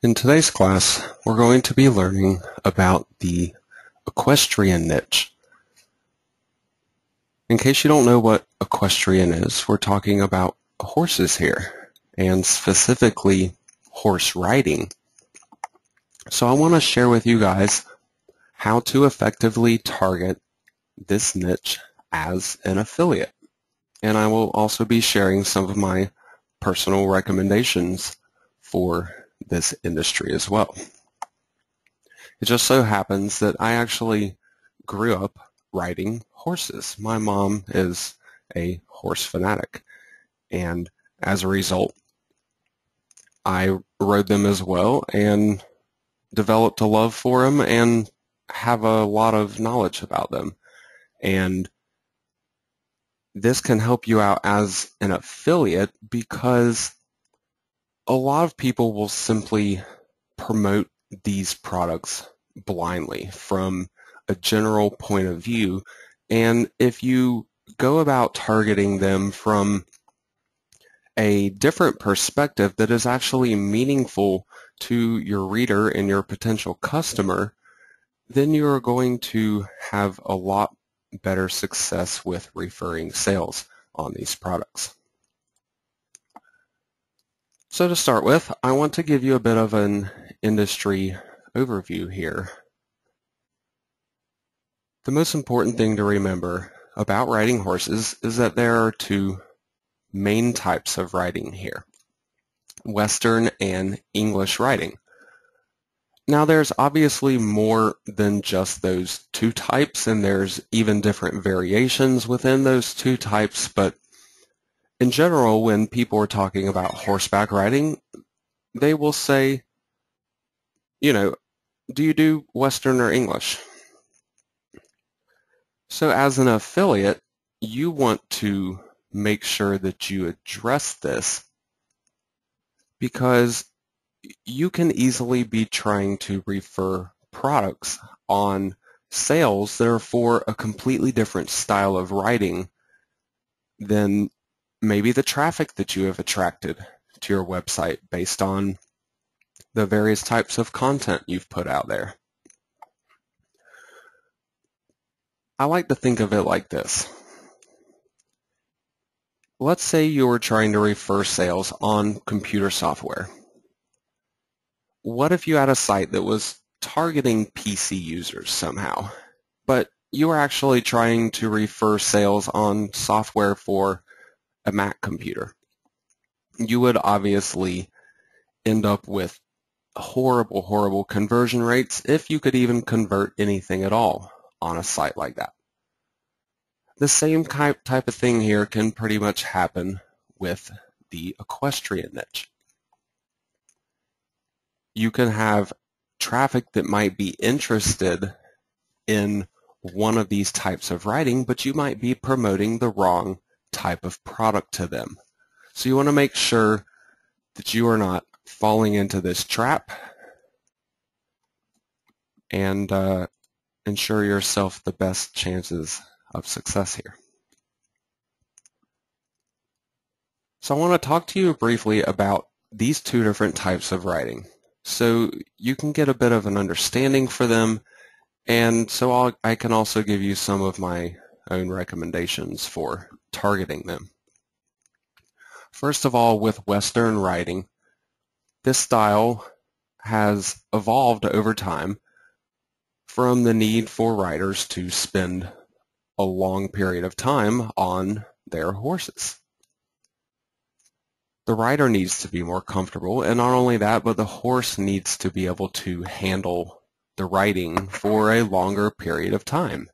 In today's class, we're going to be learning about the equestrian niche. In case you don't know what equestrian is, we're talking about horses here, and specifically horse riding. So I want to share with you guys how to effectively target this niche as an affiliate. And I will also be sharing some of my personal recommendations for this industry as well. It just so happens that I actually grew up riding horses. My mom is a horse fanatic, and as a result, I rode them as well and developed a love for them and have a lot of knowledge about them. And this can help you out as an affiliate because a lot of people will simply promote these products blindly from a general point of view, and if you go about targeting them from a different perspective that is actually meaningful to your reader and your potential customer, then you are going to have a lot better success with referring sales on these products. So to start with, I want to give you a bit of an industry overview here. The most important thing to remember about riding horses is that there are two main types of riding here: Western and English riding. Now there's obviously more than just those two types, and there's even different variations within those two types, but in general, when people are talking about horseback riding, they will say, do you do Western or English? So as an affiliate, you want to make sure that you address this because you can easily be trying to refer products on sales that are for a completely different style of riding than maybe the traffic that you have attracted to your website based on the various types of content you've put out there. I like to think of it like this. Let's say you were trying to refer sales on computer software. What if you had a site that was targeting PC users somehow, but you were actually trying to refer sales on software for a Mac computer? You would obviously end up with horrible conversion rates if you could even convert anything at all on a site like that. The same type of thing here can pretty much happen with the equestrian niche. You can have traffic that might be interested in one of these types of riding, but you might be promoting the wrong type of product to them. So you want to make sure that you are not falling into this trap and ensure yourself the best chances of success here. So I want to talk to you briefly about these two different types of riding so you can get a bit of an understanding for them, and so I can also give you some of my own recommendations for targeting them. First of all, with Western riding, this style has evolved over time from the need for riders to spend a long period of time on their horses. The rider needs to be more comfortable, and not only that, but the horse needs to be able to handle the riding for a longer period of time.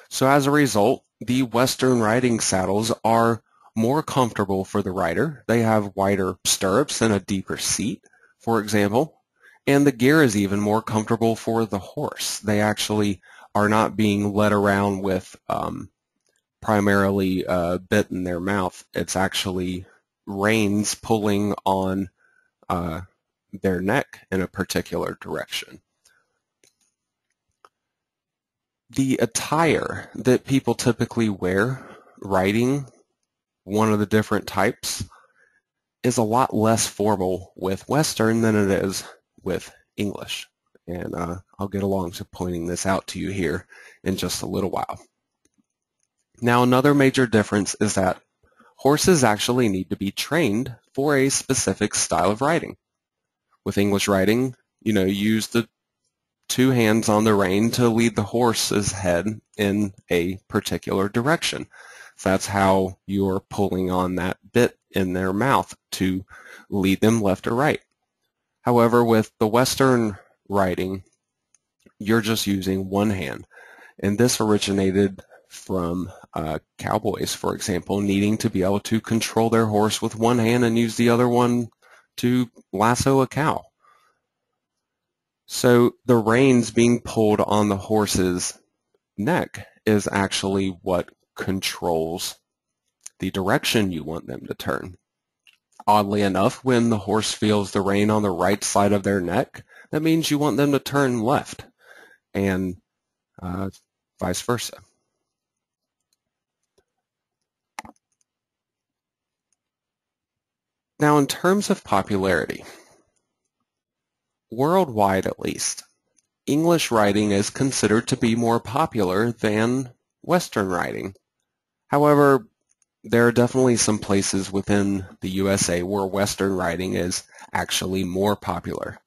So as a result, the Western riding saddles are more comfortable for the rider. They have wider stirrups and a deeper seat, for example, and the gear is even more comfortable for the horse. They actually are not being led around with primarily a bit in their mouth. It's actually reins pulling on their neck in a particular direction. The attire that people typically wear riding one of the different types is a lot less formal with Western than it is with English. And I'll get along to pointing this out to you here in just a little while. Now, another major difference is that horses actually need to be trained for a specific style of riding. With English riding, you use the two hands on the rein to lead the horse's head in a particular direction. So that's how you're pulling on that bit in their mouth to lead them left or right. However, with the Western riding, you're just using one hand. And this originated from cowboys, for example, needing to be able to control their horse with one hand and use the other one to lasso a cow. So the reins being pulled on the horse's neck is actually what controls the direction you want them to turn. Oddly enough, when the horse feels the rein on the right side of their neck, that means you want them to turn left, and vice versa. Now, in terms of popularity, worldwide at least, English riding is considered to be more popular than Western riding. However, there are definitely some places within the USA where Western riding is actually more popular.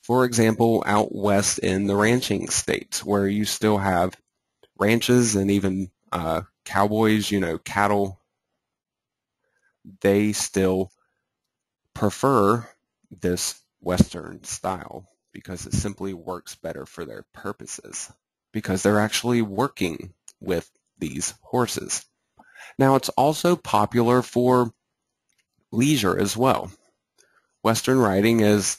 For example, out west in the ranching states, where you still have ranches and even cowboys, cattle, they still prefer this Western style because it simply works better for their purposes, because they're actually working with these horses. Now, it's also popular for leisure as well. Western riding is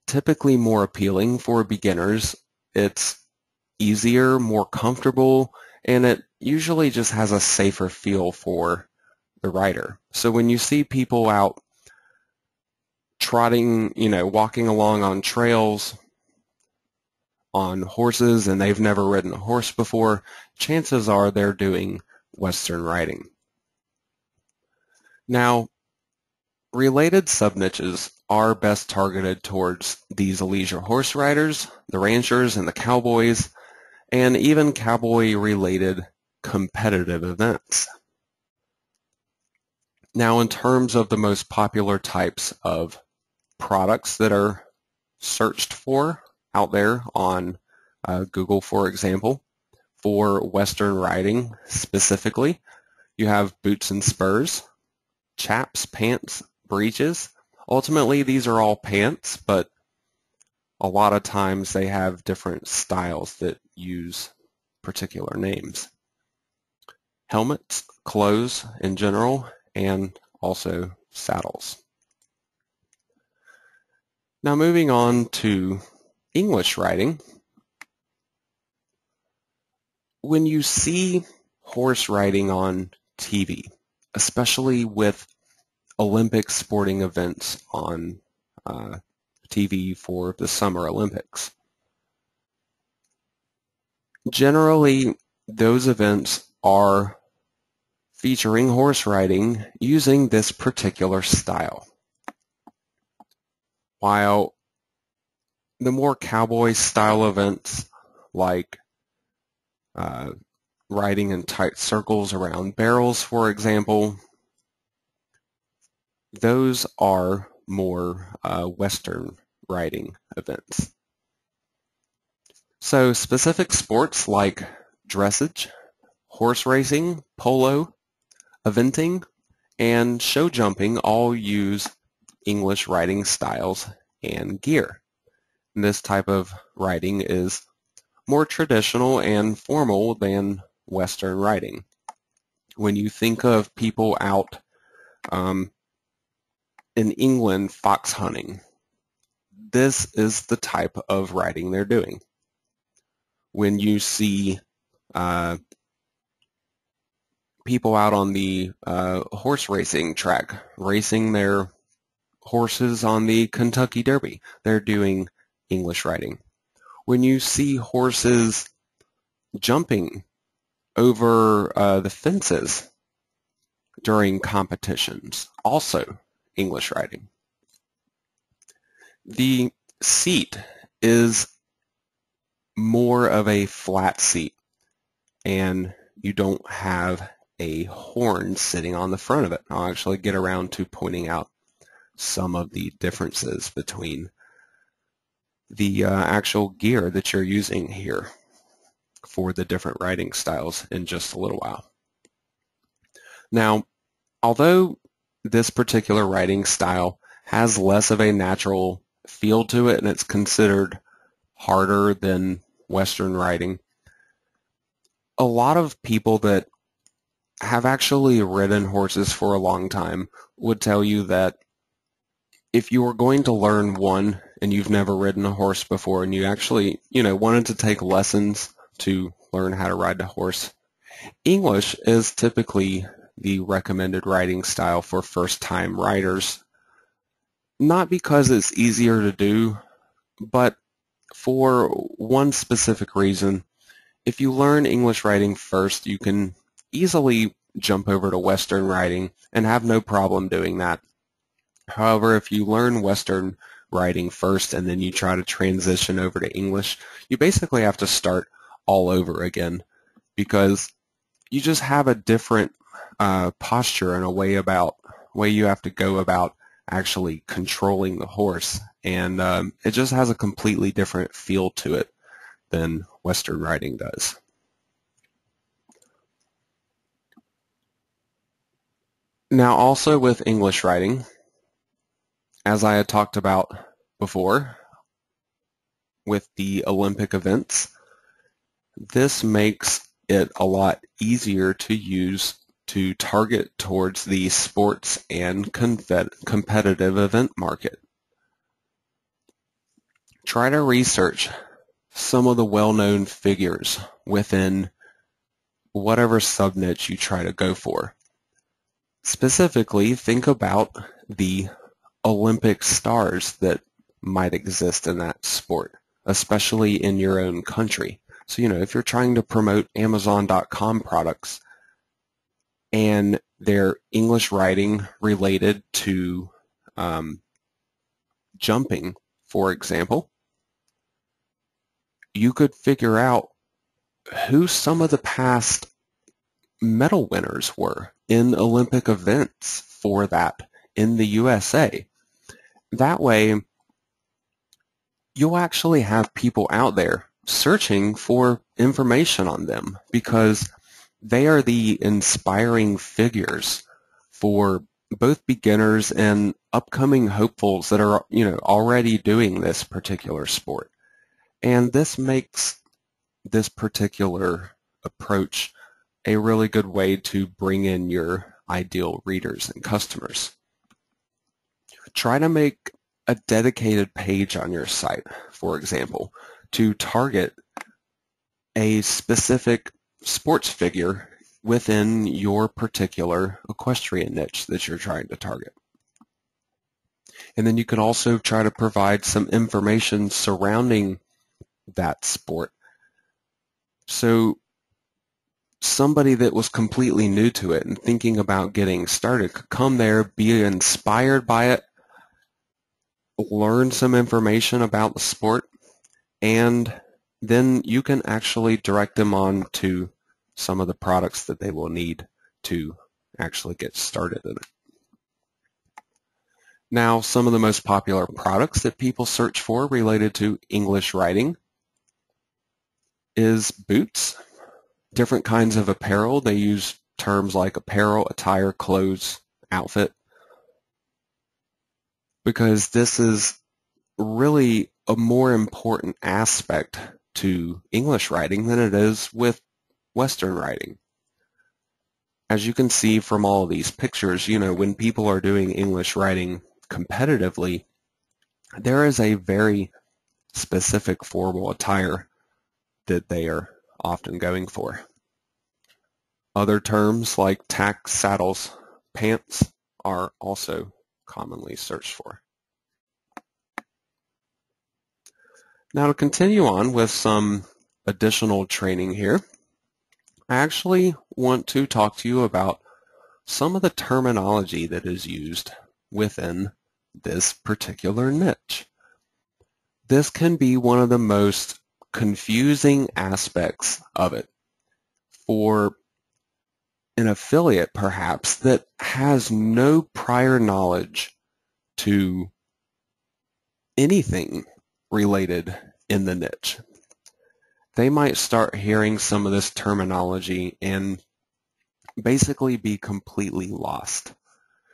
typically more appealing for beginners. It's easier, more comfortable, and it usually just has a safer feel for the rider. So when you see people out trotting, walking along on trails on horses and they've never ridden a horse before, chances are they're doing Western riding. Now, related sub-niches are best targeted towards these leisure horse riders, the ranchers and the cowboys, and even cowboy-related competitive events. Now, in terms of the most popular types of products that are searched for out there on Google, for example, for Western riding specifically, you have boots and spurs, chaps, pants, breeches. Ultimately, these are all pants, but a lot of times they have different styles that use particular names. Helmets, clothes in general, and also saddles. Now moving on to English riding. When you see horse riding on TV, especially with Olympic sporting events on TV for the Summer Olympics, generally those events are featuring horse riding using this particular style. While the more cowboy style events like riding in tight circles around barrels, for example, those are more Western riding events. So specific sports like dressage, horse racing, polo, eventing, and show jumping all use English riding styles and gear. And this type of riding is more traditional and formal than Western riding. When you think of people out in England fox hunting, this is the type of riding they're doing. When you see people out on the horse racing track racing their horses on the Kentucky Derby, they're doing English riding. When you see horses jumping over the fences during competitions, also English riding. The seat is more of a flat seat, and you don't have a horn sitting on the front of it. I'll actually get around to pointing out some of the differences between the actual gear that you're using here for the different riding styles in just a little while. Now, although this particular riding style has less of a natural feel to it and it's considered harder than Western riding, a lot of people that have actually ridden horses for a long time would tell you that if you were going to learn one and you've never ridden a horse before and you actually, wanted to take lessons to learn how to ride a horse, English is typically the recommended riding style for first-time riders. Not because it's easier to do, but for one specific reason. If you learn English riding first, you can easily jump over to Western riding and have no problem doing that. However, if you learn Western riding first and then you try to transition over to English, you basically have to start all over again because you just have a different posture and a way you have to go about actually controlling the horse, and it just has a completely different feel to it than Western riding does. Now also with English riding, as I had talked about before with the Olympic events, this makes it a lot easier to use to target towards the sports and competitive event market. Try to research some of the well-known figures within whatever sub-niche you try to go for. Specifically, think about the Olympic stars that might exist in that sport, especially in your own country. So, if you're trying to promote Amazon.com products and they're English riding related to jumping, for example, you could figure out who some of the past medal winners were in Olympic events for that in the USA. That way, you'll actually have people out there searching for information on them because they are the inspiring figures for both beginners and upcoming hopefuls that are, already doing this particular sport. And this makes this particular approach a really good way to bring in your ideal readers and customers. Try to make a dedicated page on your site, for example, to target a specific sports figure within your particular equestrian niche that you're trying to target. And then you can also try to provide some information surrounding that sport. So somebody that was completely new to it and thinking about getting started could come there, be inspired by it, learn some information about the sport, and then you can actually direct them on to some of the products that they will need to actually get started in it. Now, some of the most popular products that people search for related to English riding is boots, different kinds of apparel. They use terms like apparel, attire, clothes, outfit, because this is really a more important aspect to English riding than it is with Western riding. As you can see from all of these pictures, when people are doing English riding competitively, there is a very specific formal attire that they are often going for. Other terms like tack, saddles, pants are also commonly searched for. Now, to continue on with some additional training here, I actually want to talk to you about some of the terminology that is used within this particular niche. This can be one of the most confusing aspects of it for an affiliate, perhaps, that has no prior knowledge to anything related in the niche. They might start hearing some of this terminology and basically be completely lost.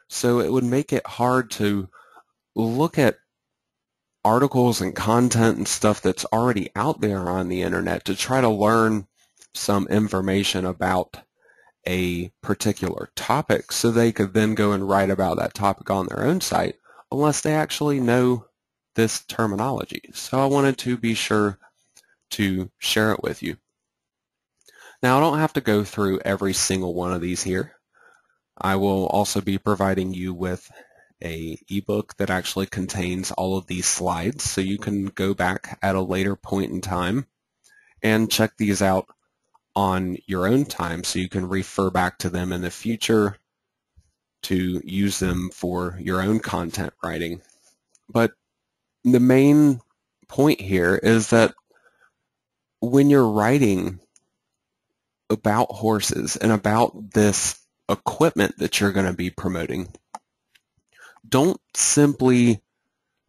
So it would make it hard to look at articles and content and stuff that's already out there on the internet to try to learn some information about a particular topic so they could then go and write about that topic on their own site unless they actually know this terminology. So I wanted to be sure to share it with you. Now I don't have to go through every single one of these here. I will also be providing you with an ebook that actually contains all of these slides so you can go back at a later point in time and check these out on your own time so you can refer back to them in the future to use them for your own content writing. But the main point here is that when you're writing about horses and about this equipment that you're going to be promoting, don't simply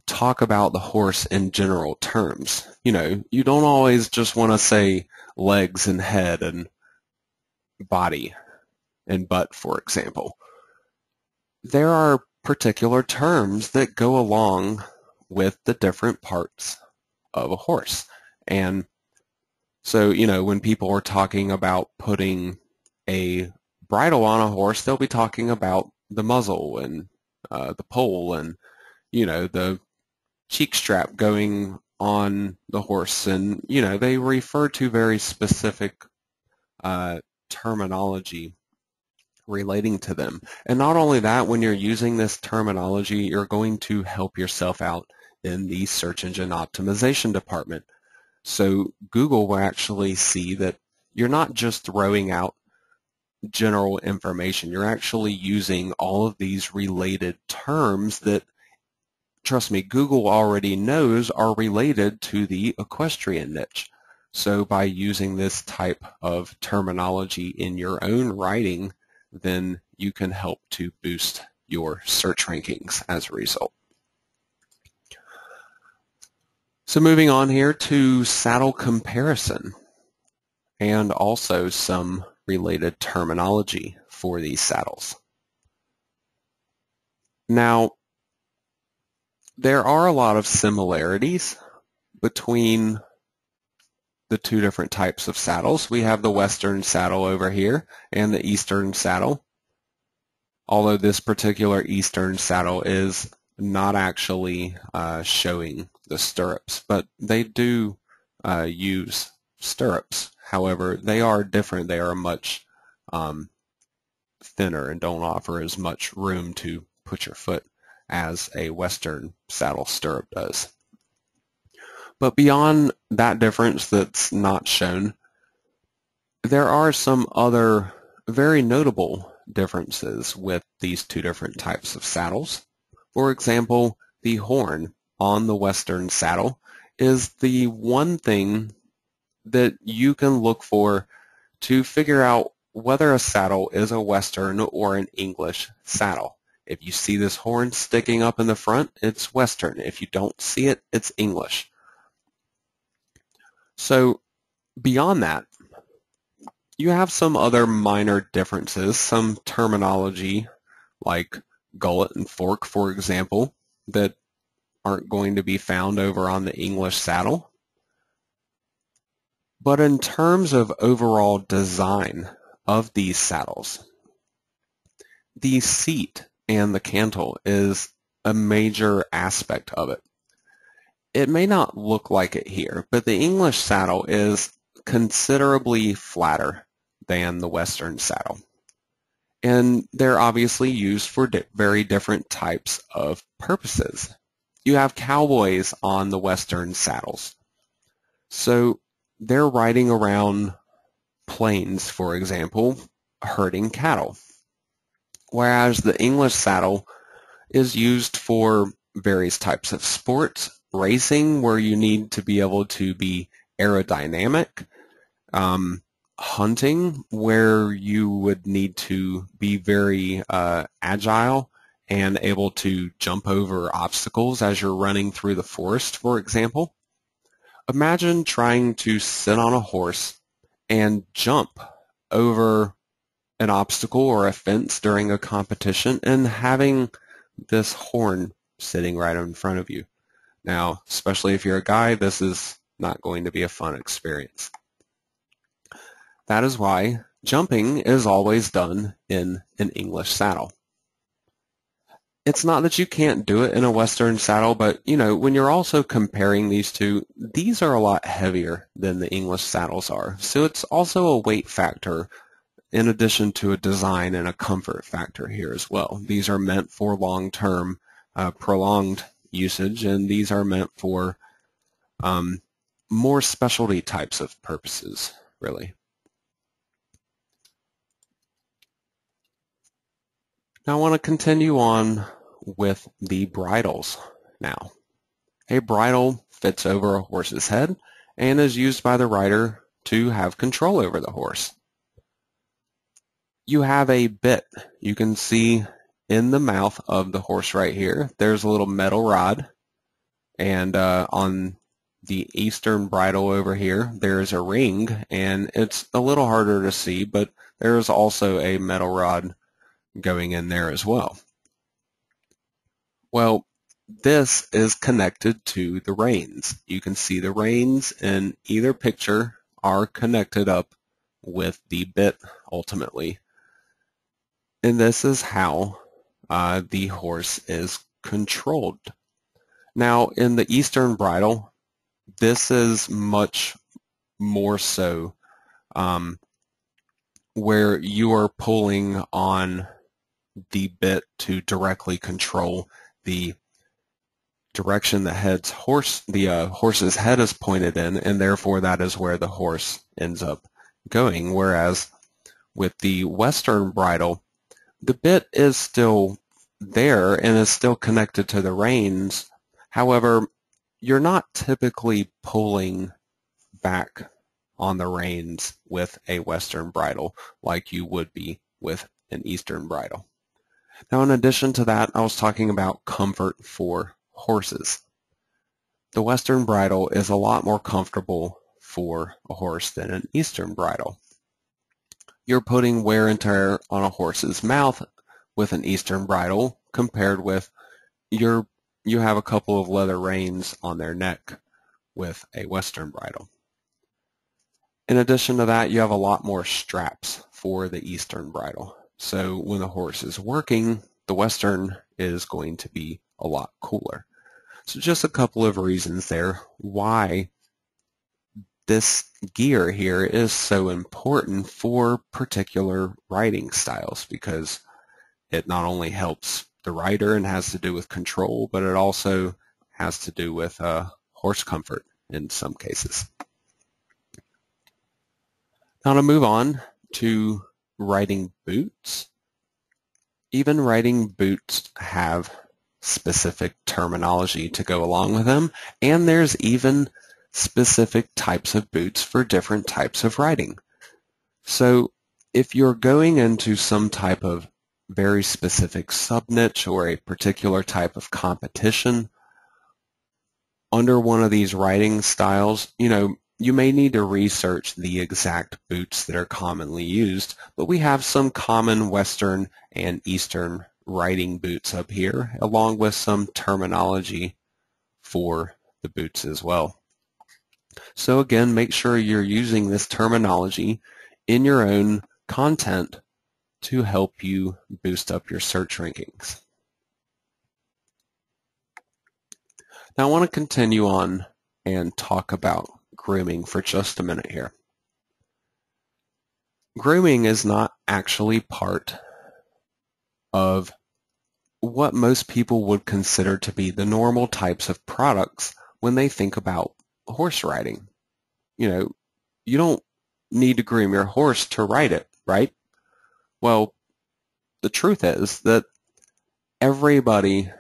talk about the horse in general terms. You know, you don't always just want to say legs and head and body and butt, for example. There are particular terms that go along with the different parts of a horse. And so, you know, when people are talking about putting a bridle on a horse, they'll be talking about the muzzle and the poll and, you know, the cheek strap going on the horse. And, you know, they refer to very specific terminology relating to them. And not only that, when you're using this terminology, you're going to help yourself out in the search engine optimization department. So Google will actually see that you're not just throwing out general information. You're actually using all of these related terms that, trust me, Google already knows are related to the equestrian niche. So by using this type of terminology in your own writing, then you can help to boost your search rankings as a result. So moving on here to saddle comparison and also some related terminology for these saddles. Now, there are a lot of similarities between the two different types of saddles. We have the Western saddle over here and the Eastern saddle, although this particular Eastern saddle is not actually showing the stirrups, but they do use stirrups. However, they are different. They are much thinner and don't offer as much room to put your foot as a Western saddle stirrup does. But beyond that difference that's not shown, there are some other very notable differences with these two different types of saddles. For example, the horn on the Western saddle is the one thing that you can look for to figure out whether a saddle is a Western or an English saddle. If you see this horn sticking up in the front, it's Western. If you don't see it, it's English. So beyond that, you have some other minor differences, some terminology like gullet and fork, for example, that aren't going to be found over on the English saddle. But in terms of overall design of these saddles, the seat and the cantle is a major aspect of it. It may not look like it here, but the English saddle is considerably flatter than the Western saddle. And they're obviously used for very different types of purposes. You have cowboys on the Western saddles. So they're riding around plains, for example, herding cattle. Whereas the English saddle is used for various types of sports, racing, where you need to be able to be aerodynamic, hunting, where you would need to be very agile and able to jump over obstacles as you're running through the forest, for example. Imagine trying to sit on a horse and jump over an obstacle or a fence during a competition and having this horn sitting right in front of you. Now, especially if you're a guy, this is not going to be a fun experience. That is why jumping is always done in an English saddle. It's not that you can't do it in a Western saddle, but when you're also comparing these two, these are a lot heavier than the English saddles are. So it's also a weight factor in addition to a design and a comfort factor here as well. These are meant for long-term, prolonged usage, and these are meant for more specialty types of purposes, really. Now I want to continue on with the bridles now. A bridle fits over a horse's head and is used by the rider to have control over the horse. You have a bit. You can see in the mouth of the horse right here, there's a little metal rod, and on the eastern bridle over here, there's a ring, and it's a little harder to see, but there's also a metal rod going in there as well. Well, this is connected to the reins. You can see the reins in either picture are connected up with the bit ultimately. And this is how the horse is controlled. Now, in the Eastern bridle, this is much more so where you are pulling on the bit to directly control the direction the horse's head is pointed in, and therefore that is where the horse ends up going. Whereas with the Western bridle, the bit is still there and is still connected to the reins. However, you're not typically pulling back on the reins with a Western bridle like you would be with an Eastern bridle. Now, in addition to that, I was talking about comfort for horses. The Western bridle is a lot more comfortable for a horse than an Eastern bridle. You're putting wear and tear on a horse's mouth with an Eastern bridle compared with you have a couple of leather reins on their neck with a Western bridle. In addition to that, you have a lot more straps for the Eastern bridle. So when the horse is working, the Western is going to be a lot cooler. So just a couple of reasons there why this gear here is so important for particular riding styles, because it not only helps the rider and has to do with control, but it also has to do with horse comfort in some cases. Now to move on to riding boots. Even riding boots have specific terminology to go along with them, and there's even specific types of boots for different types of riding. So if you're going into some type of very specific sub-niche or a particular type of competition under one of these riding styles, you may need to research the exact boots that are commonly used, but we have some common Western and Eastern riding boots up here, along with some terminology for the boots as well. So again, make sure you're using this terminology in your own content to help you boost up your search rankings. Now I want to continue on and talk about grooming for just a minute here. Grooming is not actually part of what most people would consider to be the normal types of products when they think about horse riding. You don't need to groom your horse to ride it, right? Well, the truth is that everybody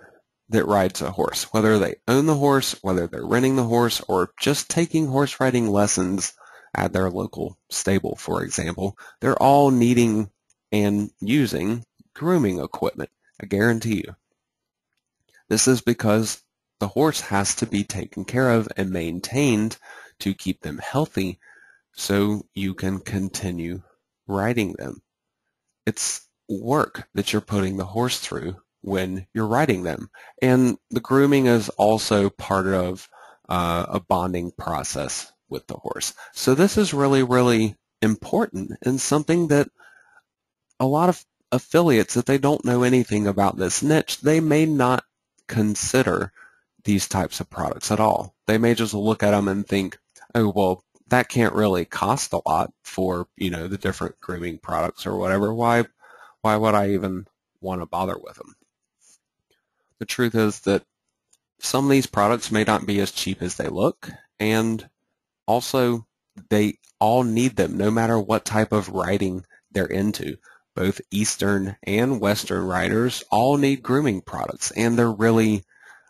that rides a horse, whether they own the horse, whether they're renting the horse, or just taking horse riding lessons at their local stable, for example, they're all needing and using grooming equipment. I guarantee you. This is because the horse has to be taken care of and maintained to keep them healthy so you can continue riding them. It's work that you're putting the horse through when you're riding them. And the grooming is also part of a bonding process with the horse. So this is really, really important and something that a lot of affiliates, if they don't know anything about this niche, they may not consider these types of products at all. They may just look at them and think, oh, well, that can't really cost a lot for, the different grooming products or whatever. Why would I even want to bother with them? The truth is that some of these products may not be as cheap as they look, and also they all need them no matter what type of riding they're into. Both Eastern and Western riders all need grooming products, and they're really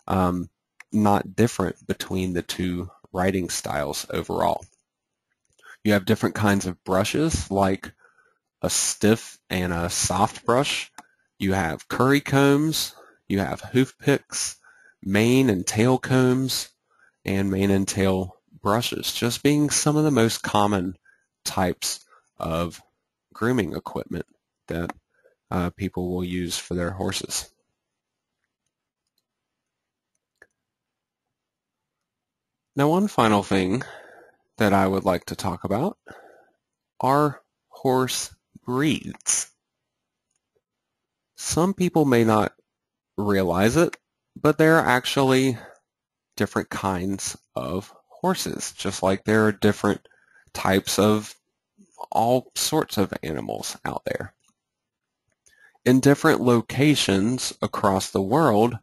not different between the two riding styles overall. You have different kinds of brushes, like a stiff and a soft brush. You have curry combs, you have hoof picks, mane and tail combs, and mane and tail brushes, just being some of the most common types of grooming equipment that people will use for their horses. Now, one final thing that I would like to talk about are horse breeds. Some people may not realize it, but there are actually different kinds of horses, just like there are different types of all sorts of animals out there. In different locations across the world,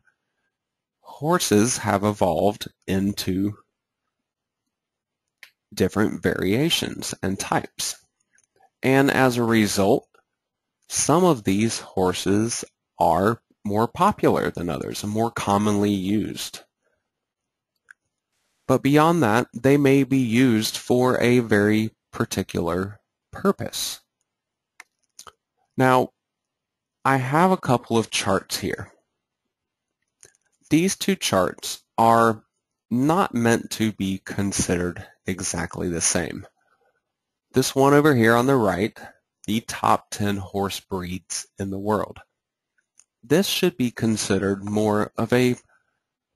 horses have evolved into different variations and types. And as a result, some of these horses are more popular than others and more commonly used. But beyond that, they may be used for a very particular purpose. Now, I have a couple of charts here. These two charts are not meant to be considered exactly the same. This one over here on the right, the top 10 horse breeds in the world. This should be considered more of a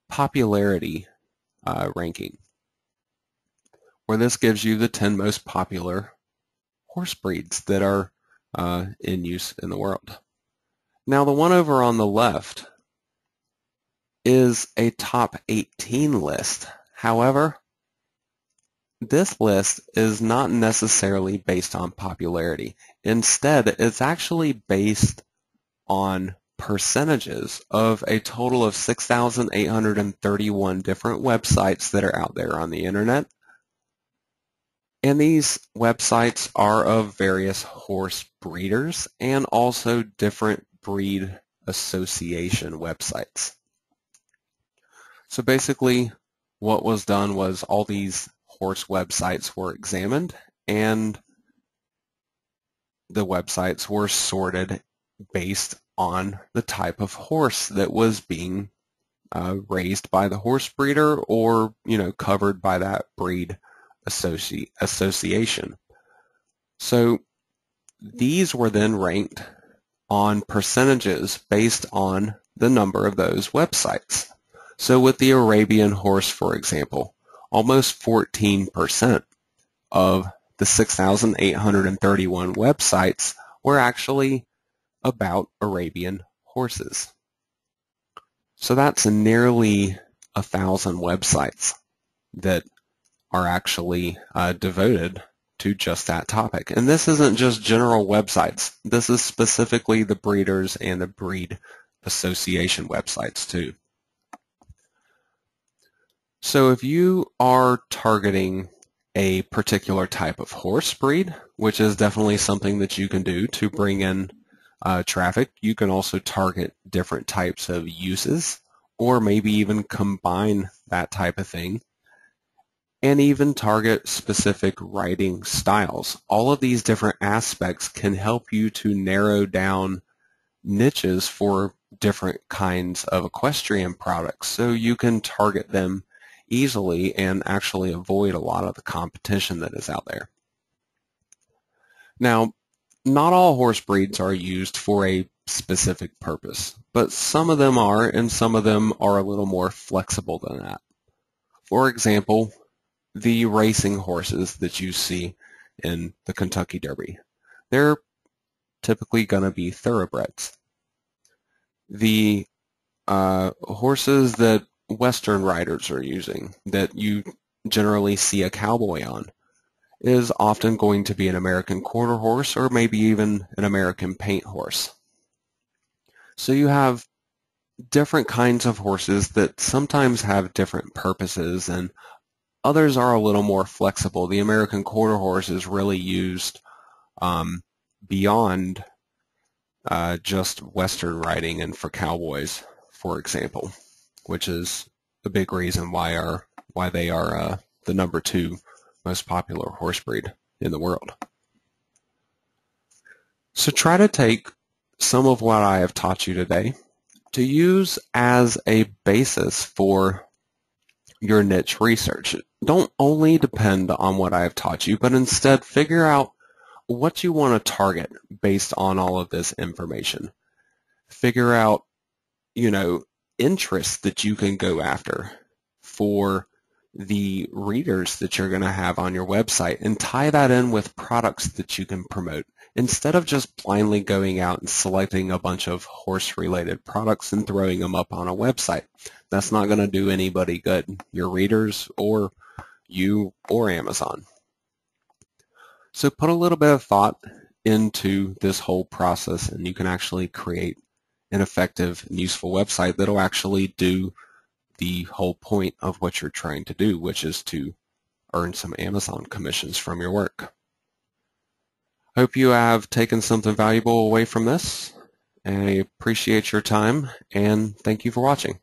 popularity ranking, where this gives you the 10 most popular horse breeds that are in use in the world. Now, the one over on the left is a top 18 list. However, this list is not necessarily based on popularity. Instead, it's actually based on percentages of a total of 6,831 different websites that are out there on the internet. And these websites are of various horse breeders and also different breed association websites. So basically, what was done was all these horse websites were examined, and the websites were sorted based on the type of horse that was being raised by the horse breeder or, covered by that breed association. So these were then ranked on percentages based on the number of those websites. So with the Arabian horse, for example, almost 14% of the 6,831 websites were actually about Arabian horses. So that's nearly 1,000 websites that are actually devoted to just that topic. And this isn't just general websites. This is specifically the breeders and the breed association websites too. So if you are targeting a particular type of horse breed, which is definitely something that you can do to bring in traffic. You can also target different types of uses, or maybe even combine that type of thing, and even target specific writing styles. All of these different aspects can help you to narrow down niches for different kinds of equestrian products, so you can target them easily and actually avoid a lot of the competition that is out there. Now, not all horse breeds are used for a specific purpose, but some of them are, and some of them are a little more flexible than that. For example, the racing horses that you see in the Kentucky Derby. They're typically going to be thoroughbreds. The horses that Western riders are using, that you generally see a cowboy on, is often going to be an American quarter horse or maybe even an American paint horse. So you have different kinds of horses that sometimes have different purposes, and others are a little more flexible. The American quarter horse is really used beyond just Western riding and for cowboys, for example, which is a big reason why they are the number 2 most popular horse breed in the world. So try to take some of what I have taught you today to use as a basis for your niche research. Don't only depend on what I have taught you, but instead figure out what you want to target based on all of this information. Figure out, interests that you can go after for the readers that you're going to have on your website, and tie that in with products that you can promote. Instead of just blindly going out and selecting a bunch of horse-related products and throwing them up on a website. That's not going to do anybody good, your readers or you or Amazon. So put a little bit of thought into this whole process, and you can actually create an effective and useful website that'll actually do the whole point of what you're trying to do, which is to earn some Amazon commissions from your work. Hope you have taken something valuable away from this. I appreciate your time, and thank you for watching.